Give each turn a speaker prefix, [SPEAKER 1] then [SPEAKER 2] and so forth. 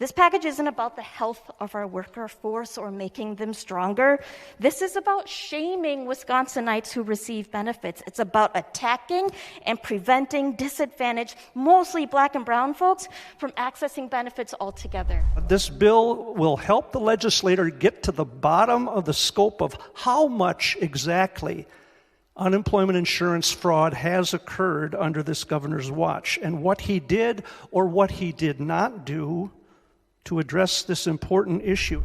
[SPEAKER 1] This package isn't about the health of our worker force or making them stronger. This is about shaming Wisconsinites who receive benefits. It's about attacking and preventing disadvantaged, mostly black and brown folks, from accessing benefits altogether.
[SPEAKER 2] This bill will help the legislator get to the bottom of the scope of how much exactly unemployment insurance fraud has occurred under this governor's watch, and what he did or what he did not do to address this important issue.